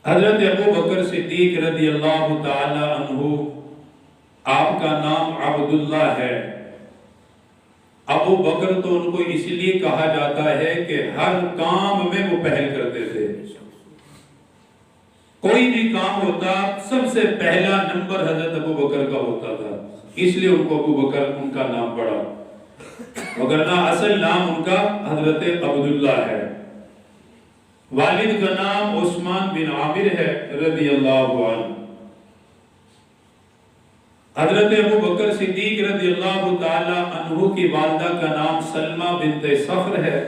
حضرت ابو بکر صدیق رضی اللہ تعالی عنہ، آپ کا نام عبداللہ ہے۔ ابو بکر تو ان کو اس لیے کہا جاتا ہے کہ ہر کام میں وہ پہل کرتے تھے۔ کوئی بھی کام ہوتا سب سے پہلا نمبر حضرت ابو بکر کا ہوتا تھا، اس لیے ان کو ابو بکر ان کا نام پڑا، وگرنہ اصل نام ان کا حضرت عبداللہ ہے۔ والد کا نام عثمان بن عامر ہے رضی اللہ عنہ۔ حضرت ابو بکر صدیق رضی اللہ تعالی عنہ کی والدہ کا نام سلمہ بنت صخر ہے،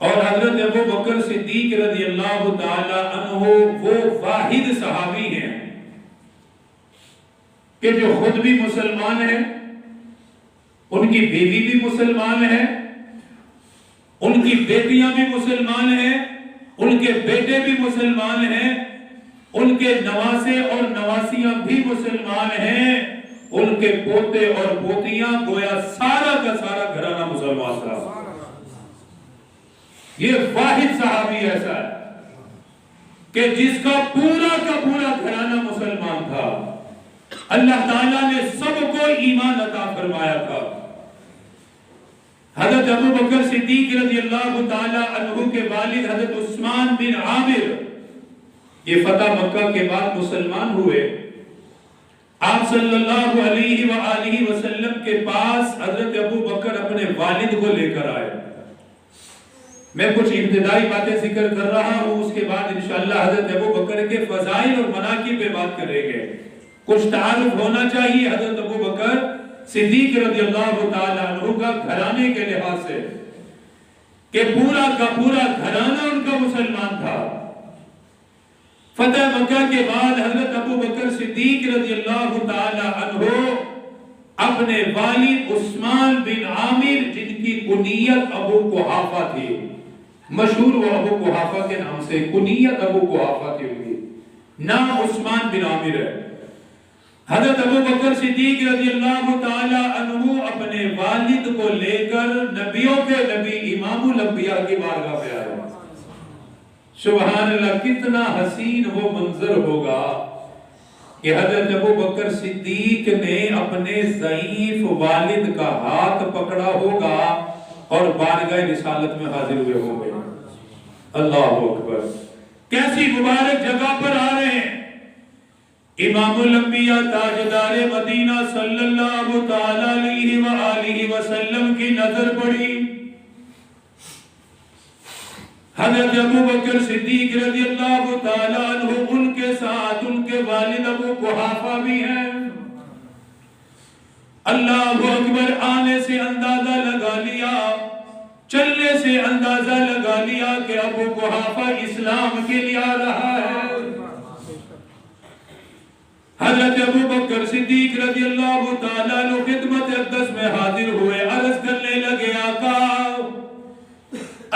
اور حضرت ابو بکر صدیق رضی اللہ تعالی عنہ وہ واحد صحابی ہیں کہ جو خود بھی مسلمان ہیں، ان کی بیوی بھی مسلمان ہے، ان کی بیٹیاں بھی مسلمان ہیں، ان کے بیٹے بھی مسلمان ہیں، ان کے نواسے اور نواسیاں بھی مسلمان ہیں، ان کے پوتے اور پوتیاں گویا سارا کا سارا گھرانہ مسلمان تھا۔ یہ واحد صحابی ایسا ہے کہ جس کا پورا گھرانہ مسلمان تھا۔ اللہ تعالیٰ نے سب کو ایمان عطا فرمایا تھا۔ حضرت ابو بکر صدیق رضی اللہ تعالی عنہ کے والد حضرت عثمان بن عامر یہ فتح مکہ کے بعد مسلمان ہوئے۔ آپ صلی اللہ علیہ وآلہ وسلم کے پاس حضرت ابو بکر اپنے والد کو لے کر آئے۔ میں کچھ ابتدائی باتیں ذکر کر رہا ہوں، اس کے بعد انشاءاللہ حضرت ابو بکر کے فضائل اور مناقب پہ بات کریں گے۔ کچھ تعارف ہونا چاہیے حضرت ابو بکر صدیق رضی اللہ تعالی عنہ کا گھرانے کے لحاظ سے، کہ پورا کا پورا گھرانہ ان کا مسلمان تھا۔ فتح مکہ کے بعد حضرت ابو بکر صدیق رضی اللہ تعالی عنہ اپنے والد عثمان بن عامر، جن کی کنیت ابو قحافہ تھی، مشہور وہ ابو قحافہ کے نام سے، کنیت ابو قحافہ تھی ان کی، نام عثمان بن عامر ہے۔ حضرت ابو بکر صدیق رضی اللہ تعالی عنہ اپنے والد کو لے کر نبیوں کے نبی امام الانبیاء کی بارگاہ پہ آئے۔ سبحان اللہ، کتنا حسین وہ منظر ہوگا کہ حضرت ابو بکر صدیق نے اپنے ضعیف والد کا ہاتھ پکڑا ہوگا اور بارگاہ رسالت میں حاضر ہوئے ہوں گے۔ اللہ اکبر، کیسی مبارک جگہ پر آ رہے ہیں۔ امام الانبیاء تاجدار مدینہ صلی اللہ تعالی علیہ وآلہ وسلم کی نظر پڑی۔ حضرت ابو بکر صدیق رضی اللہ تعالی عنہ، ان کے ساتھ ان کے والد ابو قحافہ بھی ہیں۔ اللہ اکبر، آنے سے اندازہ لگا لیا، چلنے سے اندازہ لگا لیا کہ ابو قحافہ اسلام کے لیے آ رہا ہے۔ حضرت ابو بکر صدیق رضی اللہ تعالیٰ عنہ خدمت اقدس میں حاضر ہوئے، عرض کرنے لگے، آقا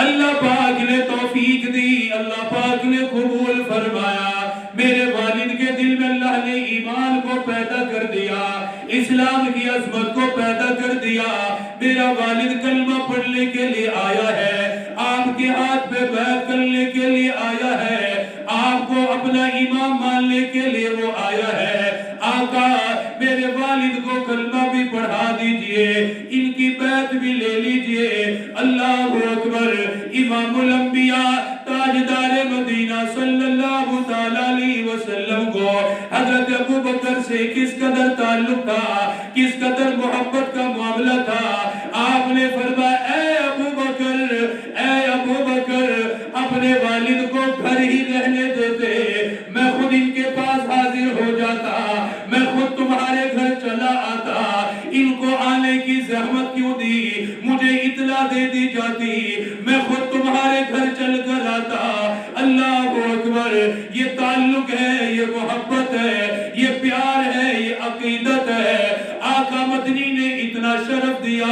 اللہ پاک نے توفیق دی، اللہ پاک نے قبول فرمایا، میرے والد کے دل میں اللہ نے ایمان کو پیدا کر دیا، اسلام کی عظمت کو پیدا کر دیا، میرا والد کلمہ پڑھنے کے لیے آیا ہے، آپ کے ہاتھ پہ بیعت کرنے کے لیے آیا ہے، آپ کو اپنا امام ماننے کے لیے وہ آیا ہے۔ آقا میرے والد کو کلمہ بھی پڑھا دیجئے، ان کی بیعت بھی لے لیجئے۔ اللہ اکبر، امام الانبیاء تاجدار مدینہ صلی اللہ تعالی علیہ وسلم کو حضرت ابو بکر سے کس قدر تعلق تھا، کس قدر محبت کا معاملہ تھا۔ آپ نے فرمایا، اے ابو بکر، اپنے والد کو گھر ہی رہنے دیتے، میں خود ان کے پاس حاضر ہو جاتا، میں خود تمہارے گھر چلا آتا، ان کو آنے کی زحمت کیوں دی، مجھے اطلاع دے دی جاتی، میں خود تمہارے گھر چل کر آتا۔ اللہ اکبر، یہ تعلق ہے، یہ محبت ہے، یہ پیار ہے، یہ عقیدت ہے۔ آقا مدنی نے اتنا شرف دیا،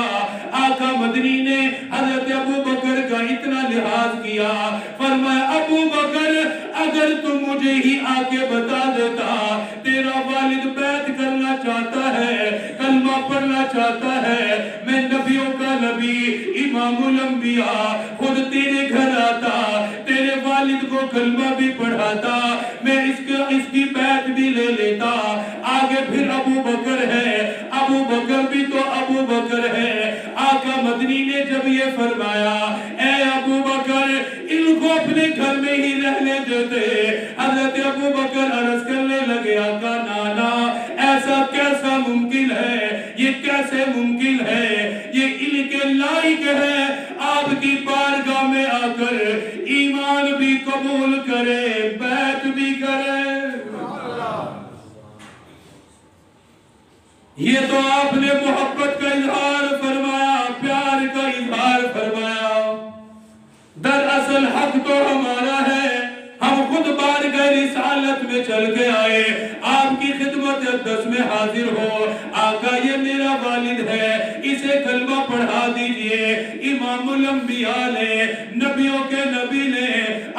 آقا مدنی نے حضرت ابو بکر کا اتنا لحاظ کیا، فرمایا ابو بکر اگر تم مجھے ہی آ کے بتا دیتا تیرا والد بیعت کرنا چاہتا ہے، کلمہ پڑھنا چاہتا ہے، میں نبیوں کا نبی امام الانبیاء خود تیرے گھر آتا، تیرے والد والد کو کلمہ بھی پڑھاتا، میں اس کی بیعت بھی لے لیتا۔ آگے پھر ابو بکر ہے، ابو بکر بھی تو ابو بکر ہے۔ آقا مدنی نے جب یہ فرمایا اے ابو بکر ان کو اپنے گھر میں ہی رہنے دیتے، حضرت ابو بکر عرض کرنے لگے آقا نانا ایسا کیسا ممکن ہے، یہ کیسے ممکن ہے، یہ ان کے لائق ہے آپ کی بارگاہ میں آ کر ایمان بھی قبول کرے، بیعت بھی کرے۔ یہ تو آپ نے محبت کا اظہار فرمایا، پیار کا اظہار فرمایا۔ دراصل حق تو ہمارا ہے، ہم خود بارگاہ رسالت میں چل کے آئے، آپ کی خدمت اقدس میں حاضر ہو۔ آقا یہ میرا والد ہے، اسے کلمہ پڑھا دیجئے۔ امام الانبیاء نے، نبیوں کے نبی نے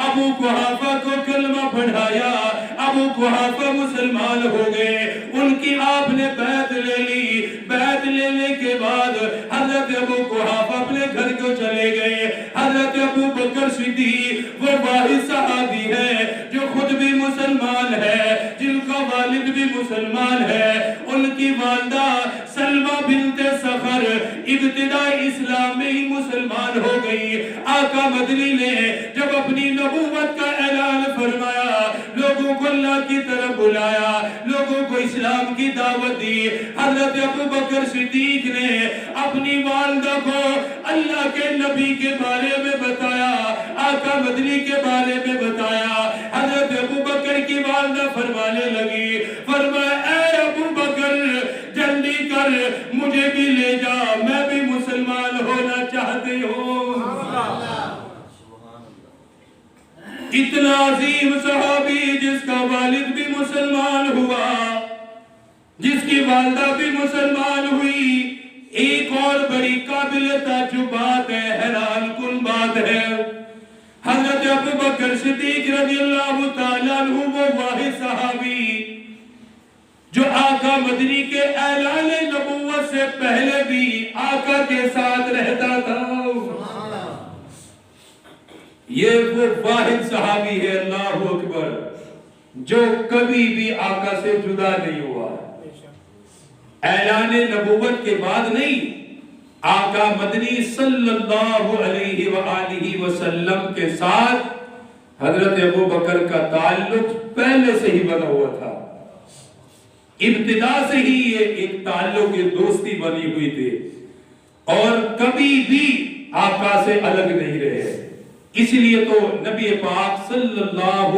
ابو قحافہ کو کلمہ پڑھایا، ابو قحافہ مسلمان ہو گئے، ان کی آپ نے بیعت لے لی۔ بیعت لینے کے بعد حضرت ابو قحافہ اپنے گھر کو چلے گئے۔ حضرت ابو بکر صدیق وہ واحد صحابی ہے جو خود بھی مسلمان ہے، جن کا والد بھی مسلمان ہے، ان کی والدہ سلمہ بنت صخر ابتدائی اسلام میں ہی مسلمان ہو گئی۔ آقا مدنی نے جب اپنی نبوت کا اعلان فرمایا، لوگوں کو اللہ کی طرف بلایا، لوگوں کو اسلام کی دعوت دی، حضرت ابو بکر صدیق نے اپنی والدہ کو اللہ کے نبی کے بارے میں بتایا، آقا مدنی کے بارے میں بتایا۔ حضرت ابو بکر کی والدہ فرمانے لگی، فرمایا اے ابو بکر جلدی کر مجھے بھی لے جا، میں بھی مسلمان ہونا چاہتی ہوں۔ اتنا عظیم صحابی جس کا والد بھی مسلمان ہوا، جس کی والدہ بھی مسلمان ہوئی، ایک اور بڑی قابل تعجب بات ہے، حیران کن بات ہے، حضرت ابو بکر صدیق رضی اللہ تعالیٰ عنہ وہ واحد صحابی جو آقا مدنی کے اعلان نبوت سے پہلے بھی آقا کے ساتھ رہتا تھا، یہ وہ واحد صحابی ہے اللہ اکبر جو کبھی بھی آقا سے جدا نہیں ہوا۔ اعلان نبوت کے بعد نہیں، آقا مدنی صلی اللہ علیہ وآلہ وسلم کے ساتھ حضرت ابو بکر کا تعلق پہلے سے ہی بنا ہوا تھا، ابتدا سے ہی یہ ایک تعلق، یہ دوستی بنی ہوئی تھی، اور کبھی بھی آقا سے الگ نہیں رہے۔ اس لیے تو نبی پاک صلی اللہ